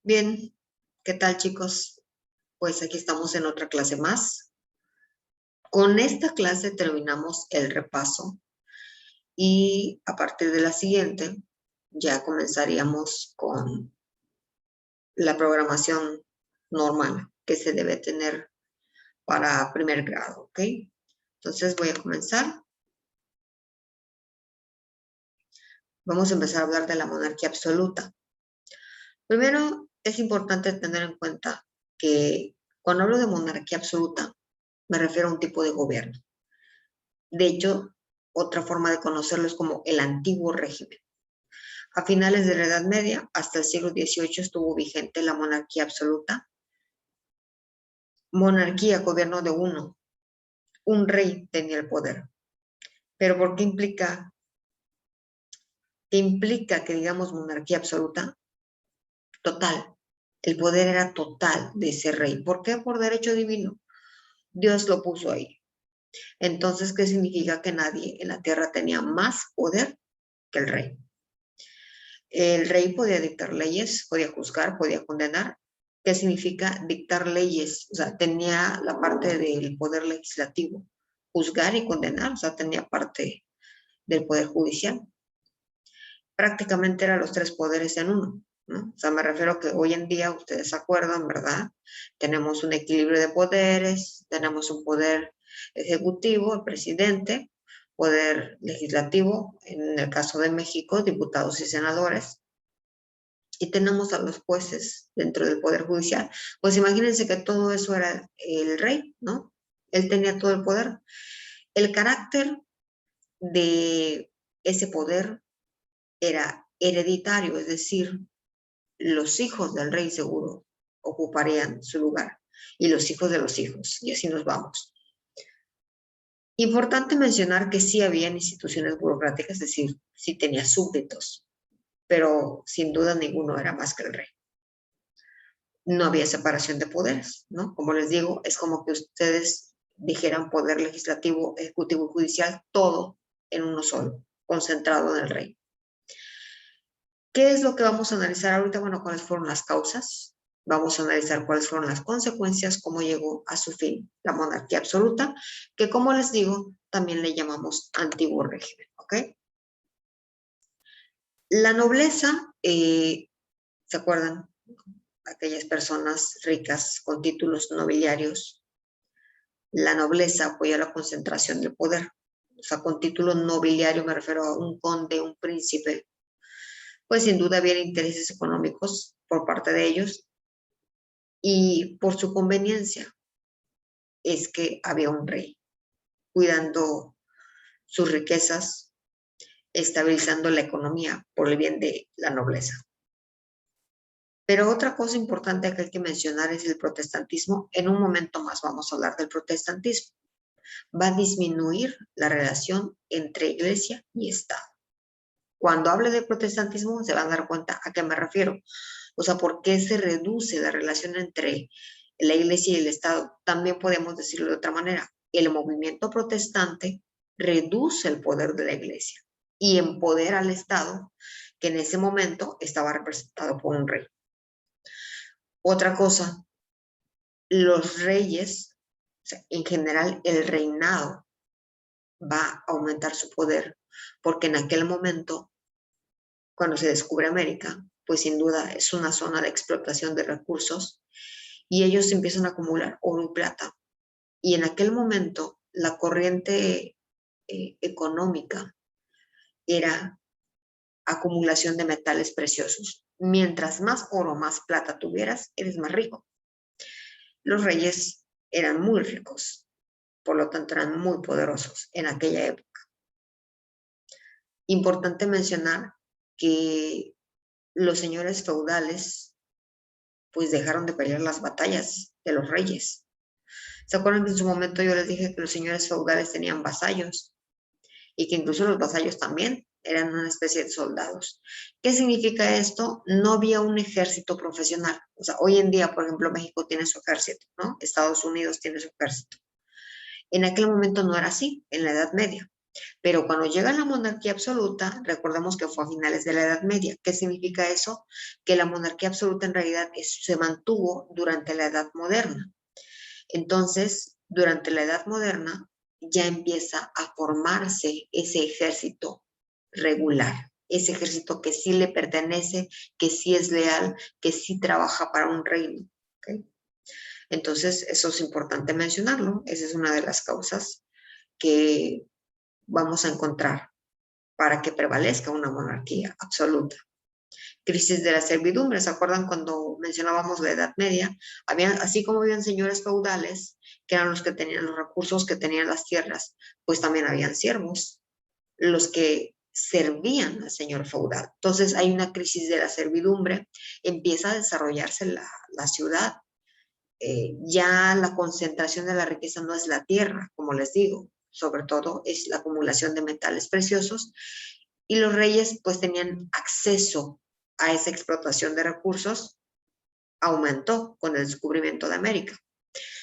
Bien, ¿qué tal, chicos? Pues aquí estamos en otra clase más. Con esta clase terminamos el repaso y a partir de la siguiente ya comenzaríamos con la programación normal que se debe tener para primer grado, ¿ok? Entonces voy a comenzar. Vamos a empezar a hablar de la monarquía absoluta. Primero, es importante tener en cuenta que cuando hablo de monarquía absoluta, me refiero a un tipo de gobierno. De hecho, otra forma de conocerlo es como el antiguo régimen. A finales de la Edad Media, hasta el siglo XVIII, estuvo vigente la monarquía absoluta. Monarquía, gobierno de uno. Un rey tenía el poder. ¿Pero por qué implica? ¿Qué implica que digamos monarquía absoluta? Total. El poder era total de ese rey. ¿Por qué? Por derecho divino. Dios lo puso ahí. Entonces, ¿qué significa? Que nadie en la tierra tenía más poder que el rey. El rey podía dictar leyes, podía juzgar, podía condenar. ¿Qué significa dictar leyes? O sea, tenía la parte del poder legislativo, juzgar y condenar, o sea, tenía parte del poder judicial. Prácticamente eran los tres poderes en uno, ¿no? O sea, me refiero a que hoy en día, ustedes se acuerdan, ¿verdad? Tenemos un equilibrio de poderes, tenemos un poder ejecutivo, el presidente, poder legislativo, en el caso de México, diputados y senadores, y tenemos a los jueces dentro del Poder Judicial. Pues imagínense que todo eso era el rey, ¿no? Él tenía todo el poder. El carácter de ese poder era hereditario, es decir, los hijos del rey seguro ocuparían su lugar y los hijos de los hijos, y así nos vamos. Importante mencionar que sí había instituciones burocráticas, es decir, sí tenía súbditos, pero sin duda ninguno era más que el rey. No había separación de poderes, ¿no? Como les digo, es como que ustedes dijeran poder legislativo, ejecutivo y judicial, todo en uno solo, concentrado en el rey. ¿Qué es lo que vamos a analizar ahorita? Bueno, ¿cuáles fueron las causas? Vamos a analizar cuáles fueron las consecuencias, cómo llegó a su fin la monarquía absoluta, que como les digo, también le llamamos antiguo régimen, ¿ok? La nobleza, ¿se acuerdan? Aquellas personas ricas con títulos nobiliarios. La nobleza apoya la concentración del poder. O sea, con título nobiliario me refiero a un conde, un príncipe. Pues sin duda había intereses económicos por parte de ellos y por su conveniencia es que había un rey cuidando sus riquezas, estabilizando la economía por el bien de la nobleza. Pero otra cosa importante que hay que mencionar es el protestantismo. En un momento más vamos a hablar del protestantismo. Va a disminuir la relación entre iglesia y Estado. Cuando hable de protestantismo se van a dar cuenta a qué me refiero. O sea, ¿por qué se reduce la relación entre la iglesia y el Estado? También podemos decirlo de otra manera. El movimiento protestante reduce el poder de la iglesia y empodera al Estado, que en ese momento estaba representado por un rey. Otra cosa, los reyes, o sea, en general el reinado va a aumentar su poder, porque en aquel momento, cuando se descubre América, pues sin duda es una zona de explotación de recursos y ellos empiezan a acumular oro y plata. Y en aquel momento la corriente económica era acumulación de metales preciosos. Mientras más oro, más plata tuvieras, eres más rico. Los reyes eran muy ricos, por lo tanto eran muy poderosos en aquella época. Importante mencionar que los señores feudales pues dejaron de pelear las batallas de los reyes. ¿Se acuerdan que en su momento yo les dije que los señores feudales tenían vasallos y que incluso los vasallos también eran una especie de soldados? ¿Qué significa esto? No había un ejército profesional. O sea, hoy en día, por ejemplo, México tiene su ejército, ¿no? Estados Unidos tiene su ejército. En aquel momento no era así, en la Edad Media. Pero cuando llega la monarquía absoluta, recordemos que fue a finales de la Edad Media. ¿Qué significa eso? Que la monarquía absoluta en realidad se mantuvo durante la Edad Moderna. Entonces, durante la Edad Moderna ya empieza a formarse ese ejército regular, ese ejército que sí le pertenece, que sí es leal, que sí trabaja para un reino. ¿Okay? Entonces, eso es importante mencionarlo. Esa es una de las causas que vamos a encontrar para que prevalezca una monarquía absoluta. Crisis de la servidumbre, ¿se acuerdan cuando mencionábamos la Edad Media? Así como habían señores feudales, que eran los que tenían los recursos, que tenían las tierras, pues también habían siervos, los que servían al señor feudal. Entonces hay una crisis de la servidumbre, empieza a desarrollarse la ciudad. Ya la concentración de la riqueza no es la tierra, como les digo, sobre todo es la acumulación de metales preciosos, y los reyes pues tenían acceso a esa explotación de recursos, aumentó con el descubrimiento de América.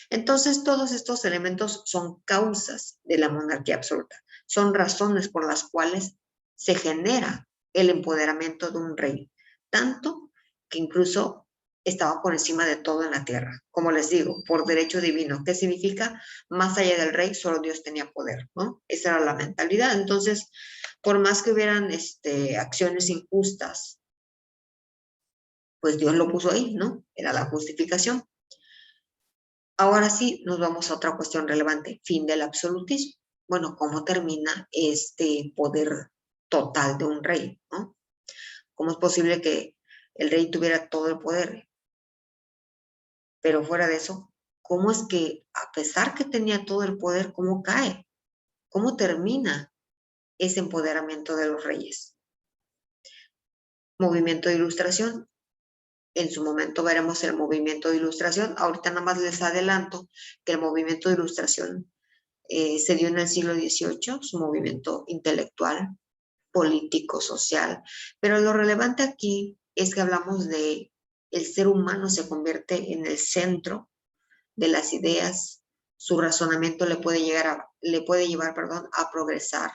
Entonces todos estos elementos son causas de la monarquía absoluta, son razones por las cuales se genera el empoderamiento de un rey, tanto que incluso estaba por encima de todo en la tierra, como les digo, por derecho divino. ¿Qué significa? Más allá del rey, solo Dios tenía poder, ¿no? Esa era la mentalidad. Entonces, por más que hubieran acciones injustas, pues Dios lo puso ahí, ¿no? Era la justificación. Ahora sí, nos vamos a otra cuestión relevante, fin del absolutismo. Bueno, ¿cómo termina este poder total de un rey, ¿no? ¿Cómo es posible que el rey tuviera todo el poder? Pero fuera de eso, ¿cómo es que a pesar que tenía todo el poder, cómo cae? ¿Cómo termina ese empoderamiento de los reyes? Movimiento de ilustración. En su momento veremos el movimiento de ilustración. Ahorita nada más les adelanto que el movimiento de ilustración se dio en el siglo XVIII, su movimiento intelectual, político, social. Pero lo relevante aquí es que hablamos de el ser humano se convierte en el centro de las ideas, su razonamiento le puede llevar, perdón, a progresar,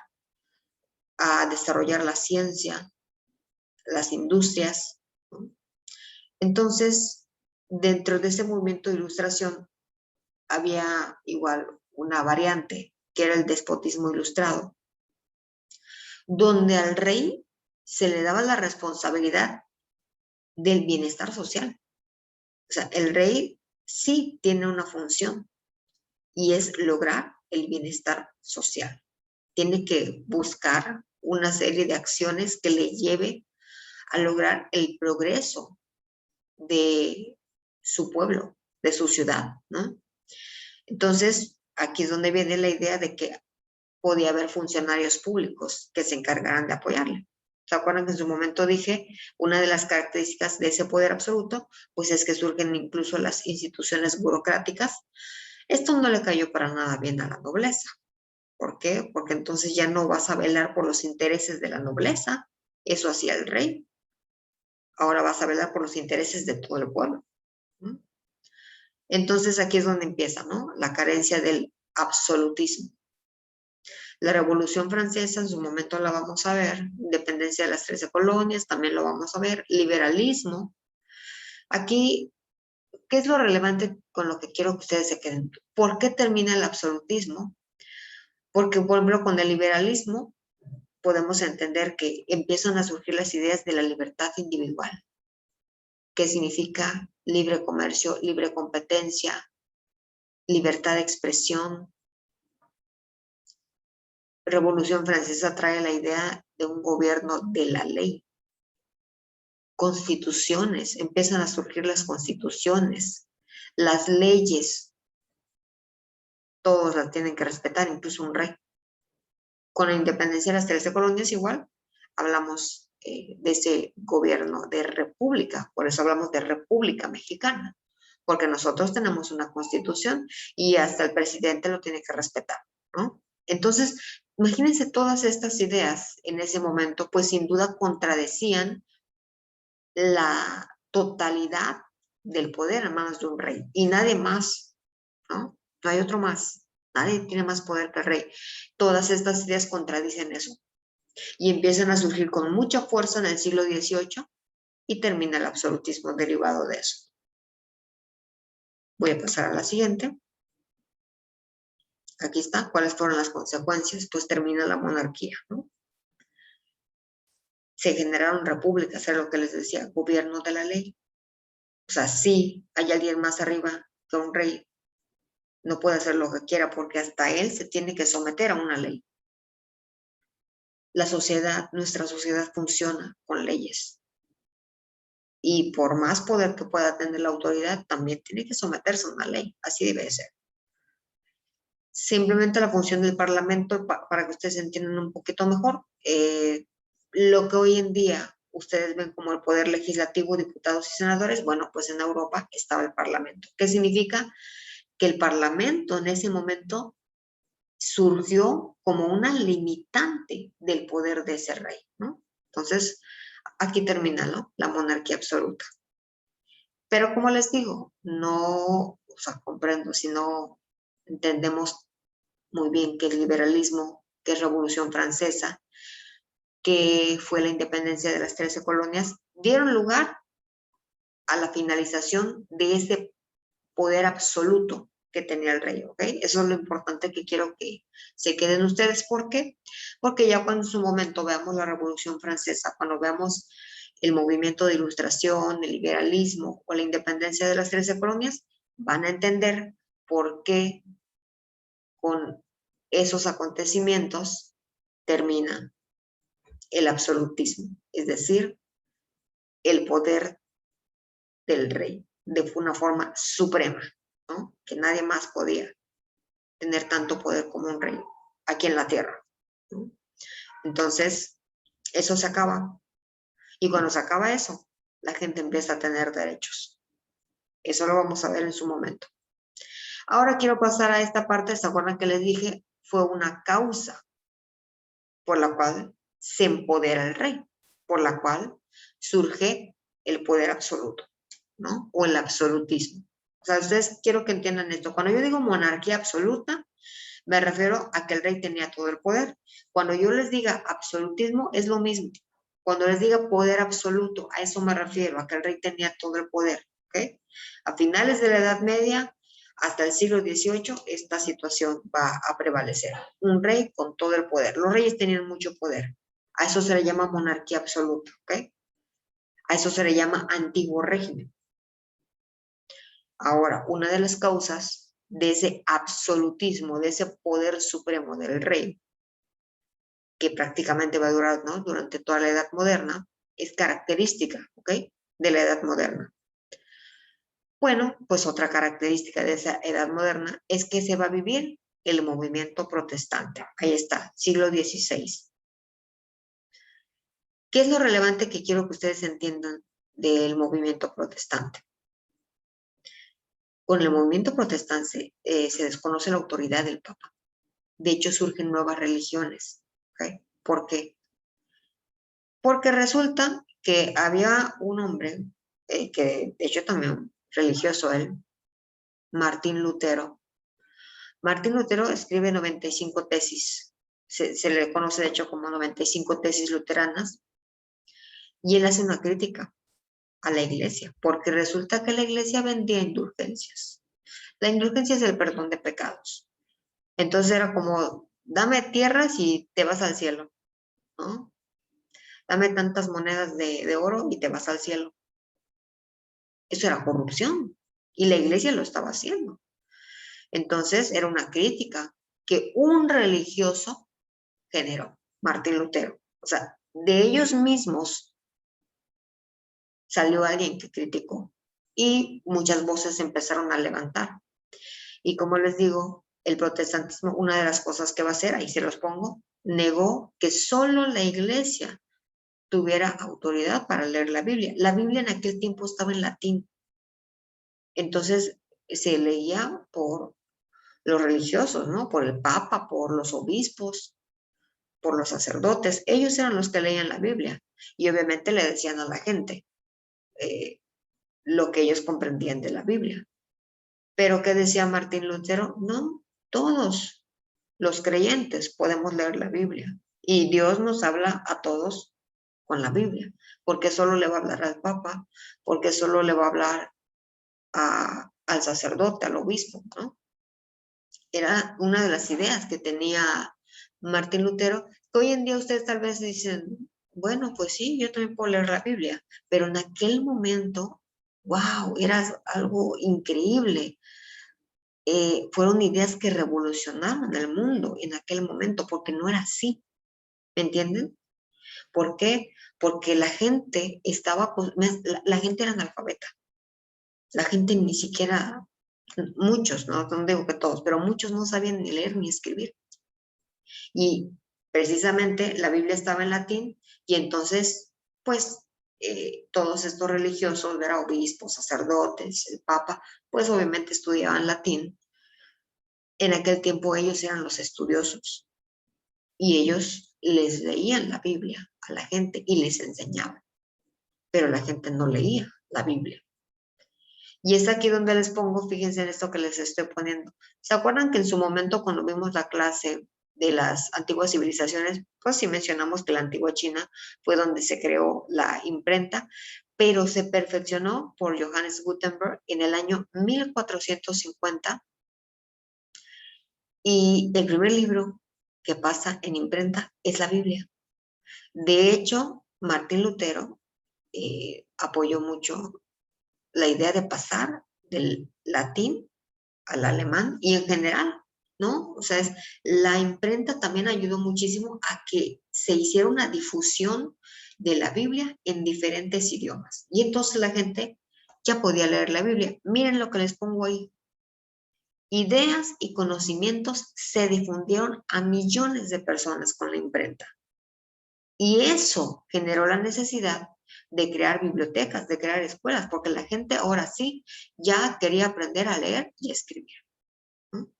a desarrollar la ciencia, las industrias, ¿no? Entonces, dentro de ese movimiento de ilustración había igual una variante, que era el despotismo ilustrado, donde al rey se le daba la responsabilidad del bienestar social. O sea, el rey sí tiene una función y es lograr el bienestar social. Tiene que buscar una serie de acciones que le lleve a lograr el progreso de su pueblo, de su ciudad, ¿no? Entonces, aquí es donde viene la idea de que podía haber funcionarios públicos que se encargaran de apoyarle. ¿Se acuerdan que en su momento dije, una de las características de ese poder absoluto, pues es que surgen incluso las instituciones burocráticas? Esto no le cayó para nada bien a la nobleza. ¿Por qué? Porque entonces ya no vas a velar por los intereses de la nobleza. Eso hacía el rey. Ahora vas a velar por los intereses de todo el pueblo, ¿no? Entonces aquí es donde empieza, ¿no? La carencia del absolutismo. La Revolución Francesa en su momento la vamos a ver, independencia de las 13 colonias, también lo vamos a ver, liberalismo. Aquí, ¿qué es lo relevante con lo que quiero que ustedes se queden? ¿Por qué termina el absolutismo? Porque, por ejemplo, con el liberalismo podemos entender que empiezan a surgir las ideas de la libertad individual, que significa libre comercio, libre competencia, libertad de expresión. Revolución Francesa trae la idea de un gobierno de la ley. Constituciones, empiezan a surgir las constituciones, las leyes, todos las tienen que respetar, incluso un rey. Con la independencia de las 13 colonias igual, hablamos de ese gobierno de república, por eso hablamos de República Mexicana, porque nosotros tenemos una constitución y hasta el presidente lo tiene que respetar, ¿no? Entonces, imagínense todas estas ideas en ese momento, pues sin duda contradecían la totalidad del poder en manos de un rey y nadie más, ¿no? No hay otro más. Nadie tiene más poder que el rey. Todas estas ideas contradicen eso y empiezan a surgir con mucha fuerza en el siglo XVIII y termina el absolutismo derivado de eso. Voy a pasar a la siguiente. Aquí está. ¿Cuáles fueron las consecuencias? Pues termina la monarquía, ¿no? Se generaron repúblicas, era lo que les decía, gobierno de la ley. O sea, sí hay alguien más arriba que un rey, no puede hacer lo que quiera porque hasta él se tiene que someter a una ley. La sociedad, nuestra sociedad funciona con leyes. Y por más poder que pueda tener la autoridad, también tiene que someterse a una ley. Así debe ser. Simplemente la función del Parlamento, para que ustedes entiendan un poquito mejor, lo que hoy en día ustedes ven como el poder legislativo, diputados y senadores, bueno, pues en Europa estaba el Parlamento. ¿Qué significa? Que el Parlamento en ese momento surgió como una limitante del poder de ese rey, ¿no? Entonces, aquí termina, ¿no? La monarquía absoluta. Pero como les digo, no, o sea, comprendo, si no entendemos muy bien que el liberalismo, que es Revolución Francesa, que fue la independencia de las 13 colonias, dieron lugar a la finalización de ese poder absoluto que tenía el rey, ¿ok? Eso es lo importante que quiero que se queden ustedes. ¿Por qué? Porque ya cuando en su momento veamos la Revolución Francesa, cuando veamos el movimiento de ilustración, el liberalismo o la independencia de las 13 colonias, van a entender por qué con esos acontecimientos termina el absolutismo, es decir, el poder del rey de una forma suprema, ¿no? Que nadie más podía tener tanto poder como un rey aquí en la tierra, ¿no? Entonces, eso se acaba. Y cuando se acaba eso, la gente empieza a tener derechos. Eso lo vamos a ver en su momento. Ahora quiero pasar a esta parte. ¿Se acuerdan que les dije? Fue una causa por la cual se empodera el rey, por la cual surge el poder absoluto, ¿no? O el absolutismo. O sea, ustedes quiero que entiendan esto. Cuando yo digo monarquía absoluta, me refiero a que el rey tenía todo el poder. Cuando yo les diga absolutismo, es lo mismo. Cuando les diga poder absoluto, a eso me refiero, a que el rey tenía todo el poder, ¿ok? A finales de la Edad Media, hasta el siglo XVIII, esta situación va a prevalecer. Un rey con todo el poder. Los reyes tenían mucho poder. A eso se le llama monarquía absoluta, ¿ok? A eso se le llama antiguo régimen. Ahora, una de las causas de ese absolutismo, de ese poder supremo del rey, que prácticamente va a durar, ¿no?, durante toda la Edad Moderna, es característica, ¿ok?, de la Edad Moderna. Bueno, pues otra característica de esa Edad Moderna es que se va a vivir el movimiento protestante. Ahí está, siglo XVI. ¿Qué es lo relevante que quiero que ustedes entiendan del movimiento protestante? Con el movimiento protestante se desconoce la autoridad del Papa. De hecho, surgen nuevas religiones. ¿Okay? ¿Por qué? Porque resulta que había un hombre, que de hecho también religioso él, Martín Lutero. Martín Lutero escribe 95 tesis. Se le conoce de hecho como 95 tesis luteranas. Y él hace una crítica a la iglesia, porque resulta que la iglesia vendía indulgencias. La indulgencia es el perdón de pecados. Entonces era como, dame tierras y te vas al cielo, ¿no? Dame tantas monedas de oro y te vas al cielo. Eso era corrupción y la iglesia lo estaba haciendo. Entonces era una crítica que un religioso generó, Martín Lutero. O sea, de ellos mismos salió alguien que criticó y muchas voces empezaron a levantar. Y como les digo, el protestantismo, una de las cosas que va a hacer, ahí se los pongo, negó que solo la iglesia tuviera autoridad para leer la Biblia. La Biblia en aquel tiempo estaba en latín. Entonces se leía por los religiosos, ¿no? Por el Papa, por los obispos, por los sacerdotes. Ellos eran los que leían la Biblia y obviamente le decían a la gente lo que ellos comprendían de la Biblia. Pero ¿qué decía Martín Lutero? No, Todos los creyentes podemos leer la Biblia y Dios nos habla a todos con la Biblia, porque solo le va a hablar al Papa, porque solo le va a hablar al sacerdote, al obispo, ¿no? Era una de las ideas que tenía Martín Lutero, que hoy en día ustedes tal vez dicen, bueno, pues sí, yo también puedo leer la Biblia, pero en aquel momento, wow, era algo increíble. Fueron ideas que revolucionaron el mundo en aquel momento, porque no era así, ¿me entienden? ¿Por qué? Porque la gente la gente era analfabeta, la gente ni siquiera, muchos, no digo que todos, pero muchos no sabían ni leer ni escribir. Y precisamente la Biblia estaba en latín y entonces, pues, todos estos religiosos, ¿verdad? Obispos, sacerdotes, el Papa, pues obviamente estudiaban latín. En aquel tiempo ellos eran los estudiosos y ellos les leían la Biblia a la gente y les enseñaban, pero la gente no leía la Biblia. Y es aquí donde les pongo, fíjense en esto que les estoy poniendo. ¿Se acuerdan que en su momento cuando vimos la clase de las antiguas civilizaciones, pues sí mencionamos que la antigua China fue donde se creó la imprenta, pero se perfeccionó por Johannes Gutenberg en el año 1450 y el primer libro que pasa en imprenta es la Biblia. De hecho, Martín Lutero apoyó mucho la idea de pasar del latín al alemán y en general, ¿no? O sea, la imprenta también ayudó muchísimo a que se hiciera una difusión de la Biblia en diferentes idiomas. Y entonces la gente ya podía leer la Biblia. Miren lo que les pongo ahí. Ideas y conocimientos se difundieron a millones de personas con la imprenta. Y eso generó la necesidad de crear bibliotecas, de crear escuelas, porque la gente ahora sí ya quería aprender a leer y escribir. ¿No?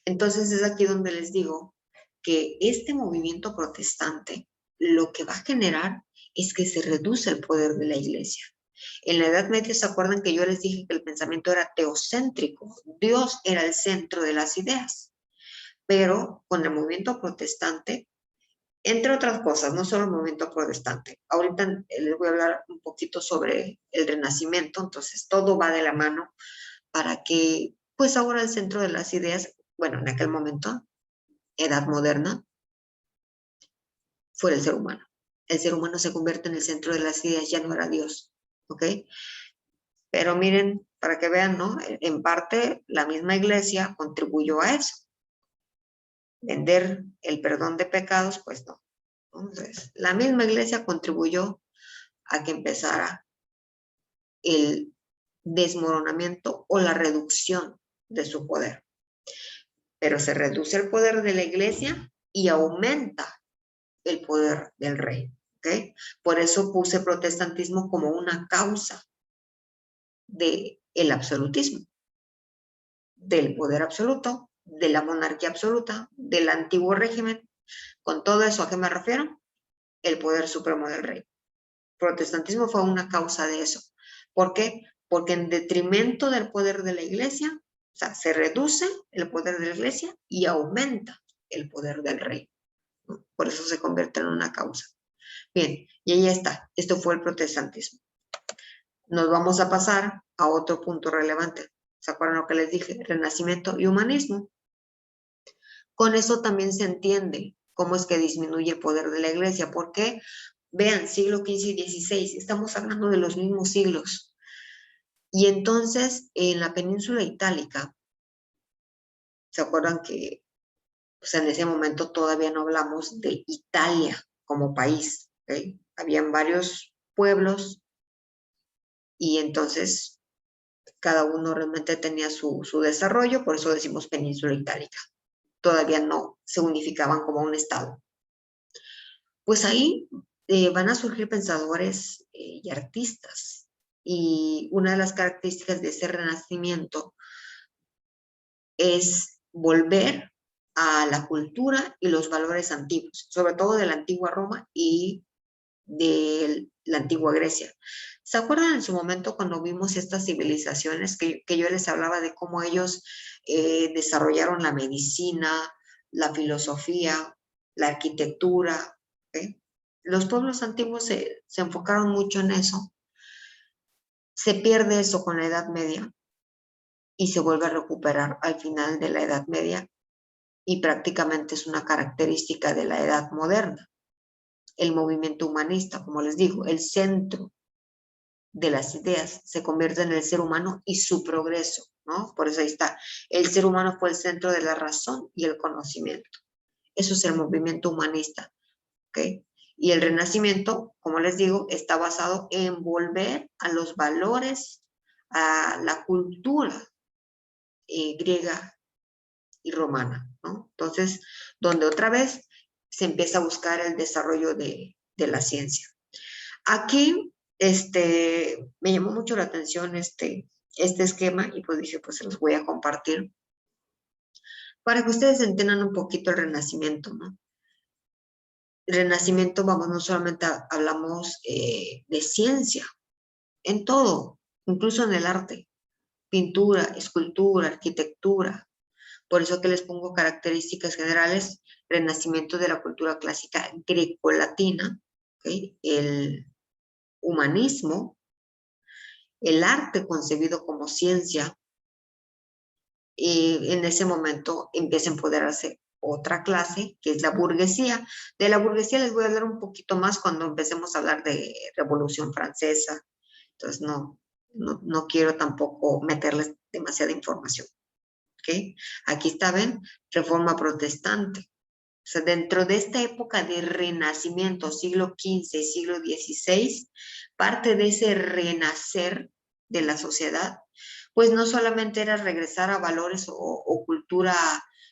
Entonces es aquí donde les digo que este movimiento protestante lo que va a generar es que se reduce el poder de la iglesia. En la Edad Media, ¿se acuerdan que yo les dije que el pensamiento era teocéntrico? Dios era el centro de las ideas. Pero con el movimiento protestante, entre otras cosas, no solo el movimiento protestante. Ahorita les voy a hablar un poquito sobre el Renacimiento, entonces todo va de la mano para que, pues ahora el centro de las ideas, bueno, en aquel momento, edad moderna, fuera el ser humano. El ser humano se convierte en el centro de las ideas, ya no era Dios, ¿ok? Pero miren, para que vean, ¿no? En parte, la misma iglesia contribuyó a eso. Vender el perdón de pecados, pues no. Entonces, la misma iglesia contribuyó a que empezara el desmoronamiento o la reducción de su poder. Pero se reduce el poder de la iglesia y aumenta el poder del rey. ¿Okay? Por eso puse protestantismo como una causa del absolutismo, del poder absoluto, de la monarquía absoluta, del antiguo régimen. Con todo eso, ¿a qué me refiero? El poder supremo del rey. Protestantismo fue una causa de eso. ¿Por qué? Porque en detrimento del poder de la iglesia, o sea, se reduce el poder de la iglesia y aumenta el poder del rey. Por eso se convierte en una causa. Bien, y ahí está. Esto fue el protestantismo. Nos vamos a pasar a otro punto relevante. ¿Se acuerdan lo que les dije? Renacimiento y humanismo. Con eso también se entiende cómo es que disminuye el poder de la iglesia. ¿Por qué? Vean, siglo XV y XVI, estamos hablando de los mismos siglos. Y entonces, en la península itálica, ¿se acuerdan que pues, en ese momento todavía no hablamos de Italia como país? ¿Okay? Habían varios pueblos y entonces cada uno realmente tenía su desarrollo, por eso decimos península itálica. Todavía no se unificaban como un estado. Pues ahí van a surgir pensadores y artistas. Y una de las características de ese renacimiento es volver a la cultura y los valores antiguos, sobre todo de la antigua Roma y de la antigua Grecia. ¿Se acuerdan en su momento cuando vimos estas civilizaciones que yo les hablaba de cómo ellos desarrollaron la medicina, la filosofía, la arquitectura? ¿Ok? Los pueblos antiguos se enfocaron mucho en eso. Se pierde eso con la Edad Media y se vuelve a recuperar al final de la Edad Media y prácticamente es una característica de la Edad Moderna. El movimiento humanista, como les digo, el centro de las ideas se convierte en el ser humano y su progreso, ¿no? Por eso ahí está, el ser humano fue el centro de la razón y el conocimiento. Eso es el movimiento humanista, ¿ok? Y el renacimiento, como les digo, está basado en volver a los valores, a la cultura griega y romana, ¿no? Entonces, donde otra vez se empieza a buscar el desarrollo de la ciencia. Aquí, me llamó mucho la atención este esquema y pues dije, pues se los voy a compartir para que ustedes entiendan un poquito el Renacimiento, ¿no? El Renacimiento, vamos, no solamente hablamos de ciencia, en todo, incluso en el arte, pintura, escultura, arquitectura. Por eso que les pongo características generales, renacimiento de la cultura clásica grecolatina, ¿okay? El humanismo, el arte concebido como ciencia, y en ese momento empieza a empoderarse otra clase, que es la burguesía. De la burguesía les voy a hablar un poquito más cuando empecemos a hablar de Revolución Francesa. Entonces no quiero tampoco meterles demasiada información. ¿Okay? Aquí está, ven, Reforma Protestante. O sea, dentro de esta época de renacimiento, siglo XV, siglo XVI, parte de ese renacer de la sociedad, pues no solamente era regresar a valores o cultura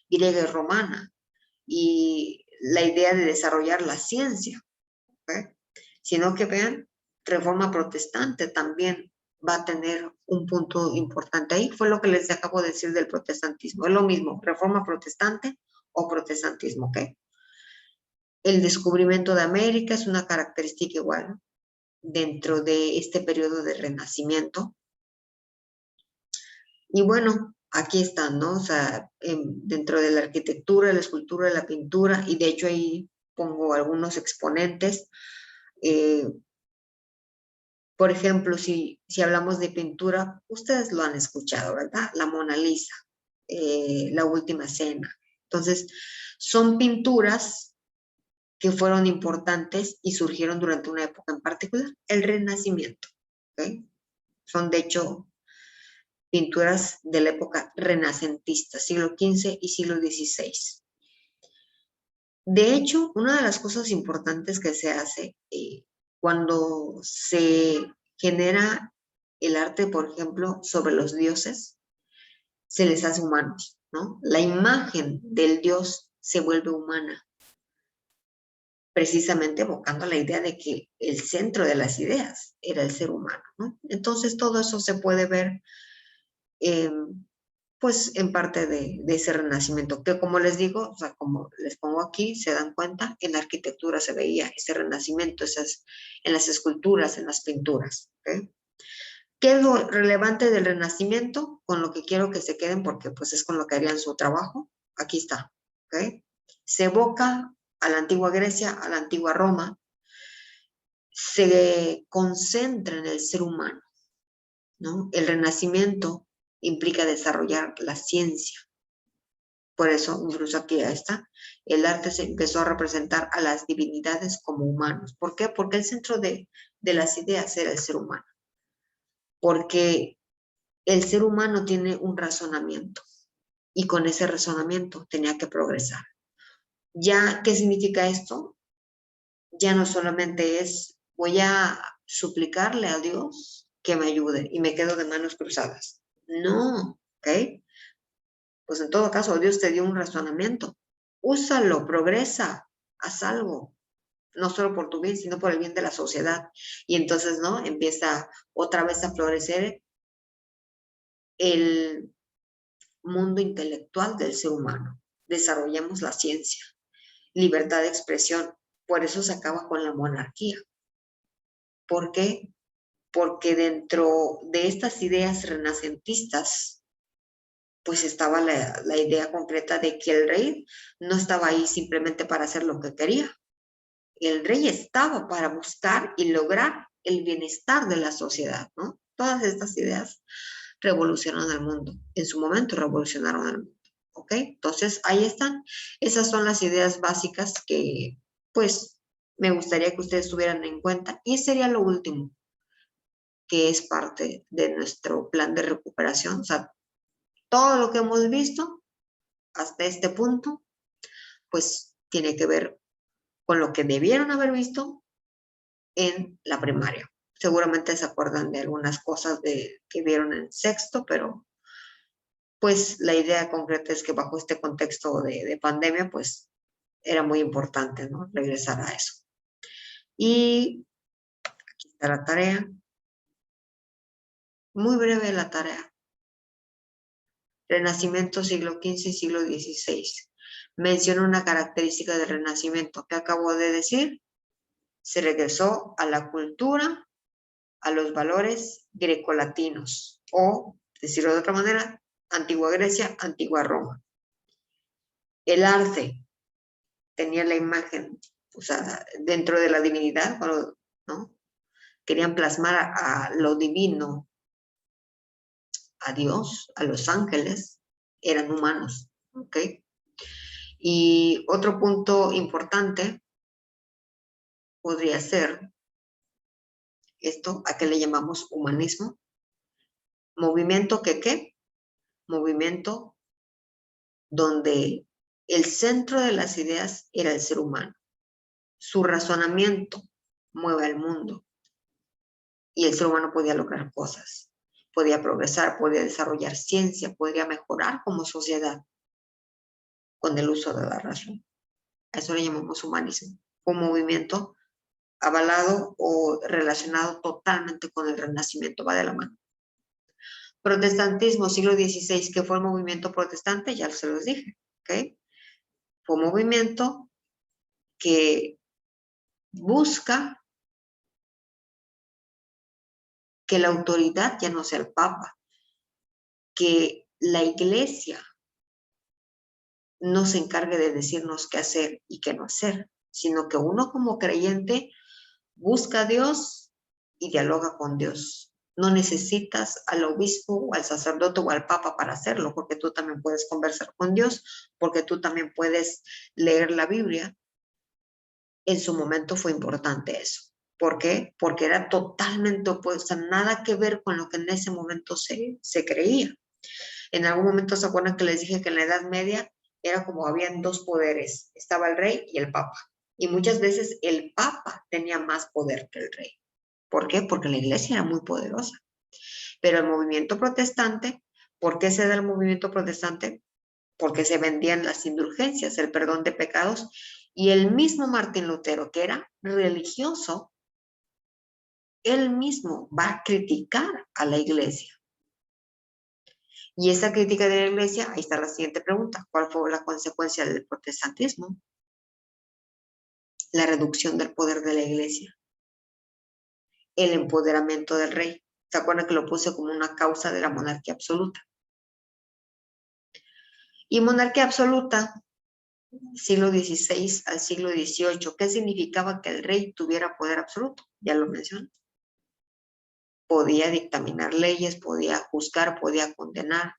griega y romana y la idea de desarrollar la ciencia, ¿okay? Sino que vean, Reforma Protestante también va a tener un punto importante ahí. Fue lo que les acabo de decir del protestantismo. Es lo mismo, Reforma Protestante o protestantismo, ¿ok? El descubrimiento de América es una característica igual, ¿no? Dentro de este periodo de renacimiento. Y bueno, aquí están, ¿no? O sea, dentro de la arquitectura, la escultura, la pintura, y de hecho ahí pongo algunos exponentes. Por ejemplo, si hablamos de pintura, ustedes lo han escuchado, ¿verdad? La Mona Lisa, La Última Cena. Entonces, son pinturas que fueron importantes y surgieron durante una época en particular, el Renacimiento. ¿Okay? Son, de hecho, pinturas de la época renacentista, siglo XV y siglo XVI. De hecho, una de las cosas importantes que se hace cuando se genera el arte, por ejemplo, sobre los dioses, se les hace humanos, ¿no? La imagen del dios se vuelve humana, precisamente evocando la idea de que el centro de las ideas era el ser humano, ¿no? Entonces todo eso se puede ver pues en parte de ese renacimiento, que como les digo, o sea, como les pongo aquí, se dan cuenta, en la arquitectura se veía ese renacimiento, en las esculturas, en las pinturas. ¿Okay? ¿Qué es lo relevante del renacimiento? Con lo que quiero que se queden, porque pues es con lo que harían su trabajo. Aquí está. ¿Okay? Se evoca a la antigua Grecia, a la antigua Roma, se concentra en el ser humano, ¿no? El renacimiento implica desarrollar la ciencia. Por eso, incluso aquí ya está, el arte se empezó a representar a las divinidades como humanos. ¿Por qué? Porque el centro de las ideas era el ser humano. Porque el ser humano tiene un razonamiento y con ese razonamiento tenía que progresar. ¿Ya qué significa esto? Ya no solamente es voy a suplicarle a Dios que me ayude y me quedo de manos cruzadas. No, ¿ok? Pues en todo caso Dios te dio un razonamiento. Úsalo, progresa, haz algo, no solo por tu bien, sino por el bien de la sociedad. Y entonces, ¿no? Empieza otra vez a florecer el mundo intelectual del ser humano. Desarrollamos la ciencia, libertad de expresión. Por eso se acaba con la monarquía. ¿Por qué? porque dentro de estas ideas renacentistas, pues estaba la idea concreta de que el rey no estaba ahí simplemente para hacer lo que quería. El rey estaba para buscar y lograr el bienestar de la sociedad, ¿no? Todas estas ideas revolucionaron el mundo. En su momento revolucionaron el mundo, ¿ok? Entonces, ahí están. Esas son las ideas básicas que, pues, me gustaría que ustedes tuvieran en cuenta. Y sería lo último, que es parte de nuestro plan de recuperación. O sea, todo lo que hemos visto hasta este punto, pues, tiene que ver con lo que debieron haber visto en la primaria. Seguramente se acuerdan de algunas cosas que vieron en sexto, pero pues la idea concreta es que bajo este contexto de pandemia, pues era muy importante, ¿no? Regresar a eso. Y aquí está la tarea. Muy breve la tarea. Renacimiento siglo XV y siglo XVI. Menciona una característica del Renacimiento que acabo de decir. Se regresó a la cultura, a los valores grecolatinos, o, decirlo de otra manera, antigua Grecia, antigua Roma. El arte tenía la imagen, o sea, dentro de la divinidad, ¿no? Querían plasmar a lo divino, a Dios, a los ángeles, eran humanos, ¿ok? Y otro punto importante podría ser esto, ¿a qué le llamamos humanismo? Movimiento que, ¿qué? Movimiento donde el centro de las ideas era el ser humano. Su razonamiento mueve al mundo y el ser humano podía lograr cosas, podía progresar, podía desarrollar ciencia, podría mejorar como sociedad con el uso de la razón. A eso le llamamos humanismo, un movimiento avalado o relacionado totalmente con el Renacimiento, va de la mano. Protestantismo, siglo XVI, ¿qué fue el movimiento protestante? Ya se los dije, ¿ok? Fue un movimiento que busca que la autoridad ya no sea el Papa, que la Iglesia no se encargue de decirnos qué hacer y qué no hacer, sino que uno como creyente busca a Dios y dialoga con Dios. No necesitas al obispo o al sacerdote o al papa para hacerlo, porque tú también puedes conversar con Dios, porque tú también puedes leer la Biblia. En su momento fue importante eso. ¿Por qué? Porque era totalmente opuesta, nada que ver con lo que en ese momento se creía. En algún momento se acuerdan que les dije que en la Edad Media era como habían dos poderes, estaba el rey y el papa. Y muchas veces el papa tenía más poder que el rey. ¿Por qué? Porque la iglesia era muy poderosa. Pero el movimiento protestante, ¿por qué se da el movimiento protestante? Porque se vendían las indulgencias, el perdón de pecados. Y el mismo Martín Lutero, que era religioso, él mismo va a criticar a la iglesia. Y esa crítica de la iglesia, ahí está la siguiente pregunta, ¿cuál fue la consecuencia del protestantismo? La reducción del poder de la iglesia, el empoderamiento del rey. ¿Se acuerdan que lo puse como una causa de la monarquía absoluta? Y monarquía absoluta, siglo XVI al siglo XVIII, ¿qué significaba que el rey tuviera poder absoluto? Ya lo mencioné. Podía dictaminar leyes, podía juzgar, podía condenar.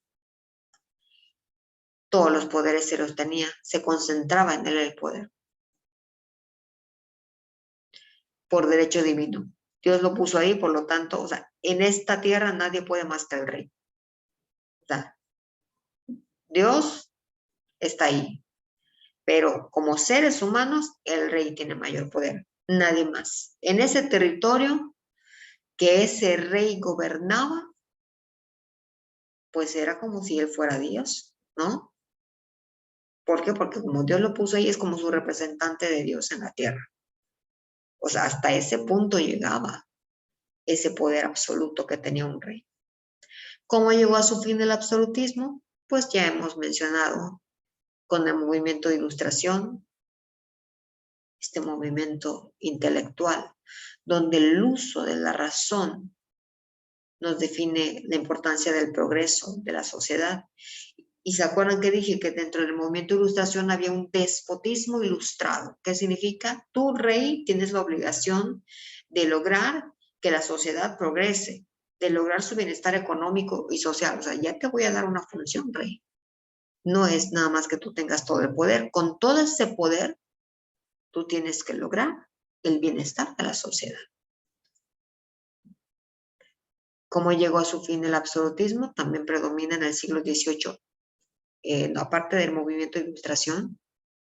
Todos los poderes se los tenía, se concentraba en él el poder. Por derecho divino. Dios lo puso ahí, por lo tanto, o sea, en esta tierra nadie puede más que el rey. O sea, Dios está ahí, pero como seres humanos, el rey tiene mayor poder, nadie más. En ese territorio que ese rey gobernaba, pues era como si él fuera Dios, ¿no? ¿Por qué? Porque como Dios lo puso ahí, es como su representante de Dios en la tierra. O sea, hasta ese punto llegaba ese poder absoluto que tenía un rey. ¿Cómo llegó a su fin el absolutismo? Pues ya hemos mencionado con el movimiento de Ilustración, este movimiento intelectual, donde el uso de la razón nos define la importancia del progreso de la sociedad. Y se acuerdan que dije que dentro del movimiento de ilustración había un despotismo ilustrado. ¿Qué significa? Tú, rey, tienes la obligación de lograr que la sociedad progrese, de lograr su bienestar económico y social. O sea, ya te voy a dar una función, rey. No es nada más que tú tengas todo el poder. Con todo ese poder, tú tienes que lograr el bienestar de la sociedad. ¿Cómo llegó a su fin el absolutismo? También predomina en el siglo XVIII. Aparte del movimiento de ilustración,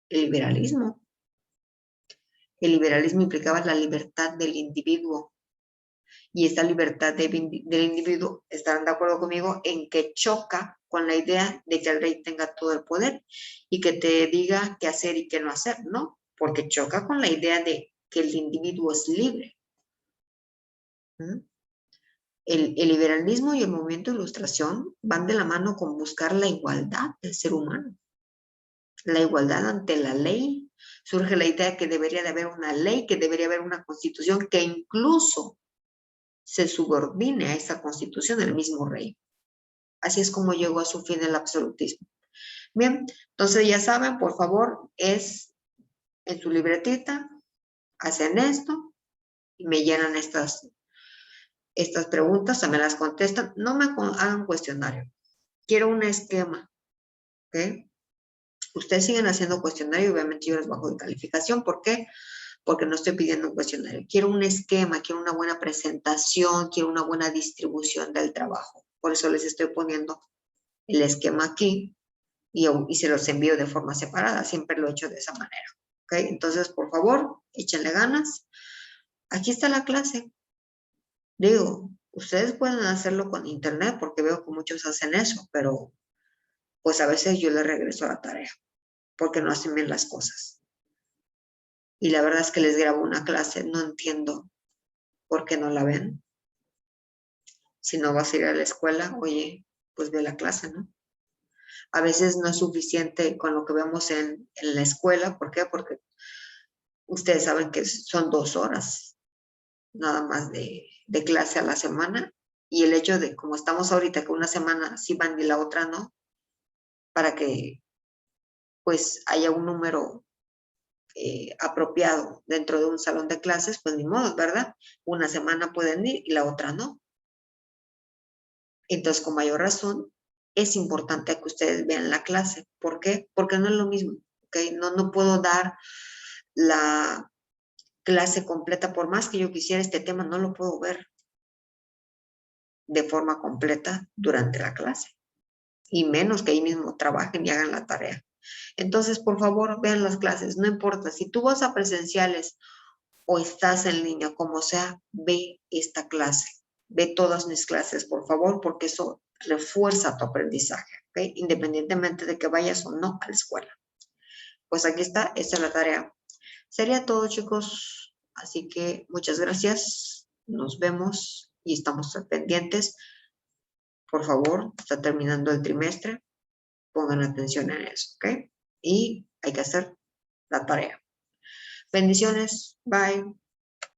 el liberalismo. El liberalismo implicaba la libertad del individuo. Y esta libertad del individuo, estarán de acuerdo conmigo, en que choca con la idea de que el rey tenga todo el poder y que te diga qué hacer y qué no hacer, ¿no? Porque choca con la idea de que el individuo es libre. El liberalismo y el movimiento de ilustración van de la mano con buscar la igualdad del ser humano. La igualdad ante la ley. Surge la idea que debería de haber una ley, que debería haber una constitución que incluso se subordine a esa constitución el mismo rey. Así es como llegó a su fin el absolutismo. Bien, entonces ya saben, por favor, es en su libretita, hacen esto y me llenan estas preguntas, me las contestan. No me hagan cuestionario. Quiero un esquema, ¿ok? Ustedes siguen haciendo cuestionario, obviamente yo les bajo de calificación. ¿Por qué? Porque no estoy pidiendo un cuestionario. Quiero un esquema, quiero una buena presentación, quiero una buena distribución del trabajo. Por eso les estoy poniendo el esquema aquí y se los envío de forma separada. Siempre lo he hecho de esa manera. ¿Ok? Entonces, por favor, échenle ganas. Aquí está la clase. Digo, ustedes pueden hacerlo con internet porque veo que muchos hacen eso, pero pues a veces yo les regreso a la tarea porque no hacen bien las cosas. Y la verdad es que les grabo una clase, no entiendo por qué no la ven. Si no vas a ir a la escuela, oye, pues ve la clase, ¿no? A veces no es suficiente con lo que vemos en la escuela. ¿Por qué? Porque ustedes saben que son 2 horas nada más de clase a la semana. Y el hecho de, como estamos ahorita, que una semana sí van y la otra no, para que pues haya un número apropiado dentro de un salón de clases, pues ni modo, ¿verdad? Una semana pueden ir y la otra no. Entonces, con mayor razón, es importante que ustedes vean la clase. ¿Por qué? Porque no es lo mismo, ¿ok? No puedo dar la clase completa, por más que yo quisiera este tema, no lo puedo ver de forma completa durante la clase. Y menos que ahí mismo trabajen y hagan la tarea. Entonces, por favor, vean las clases. No importa, si tú vas a presenciales o estás en línea, como sea, ve esta clase. Ve todas mis clases, por favor, porque eso refuerza tu aprendizaje, ¿ok? Independientemente de que vayas o no a la escuela. Pues aquí está, esta es la tarea. Sería todo, chicos. Así que muchas gracias. Nos vemos y estamos pendientes. Por favor, está terminando el trimestre. Pongan atención en eso, ¿ok? Y hay que hacer la tarea. Bendiciones. Bye.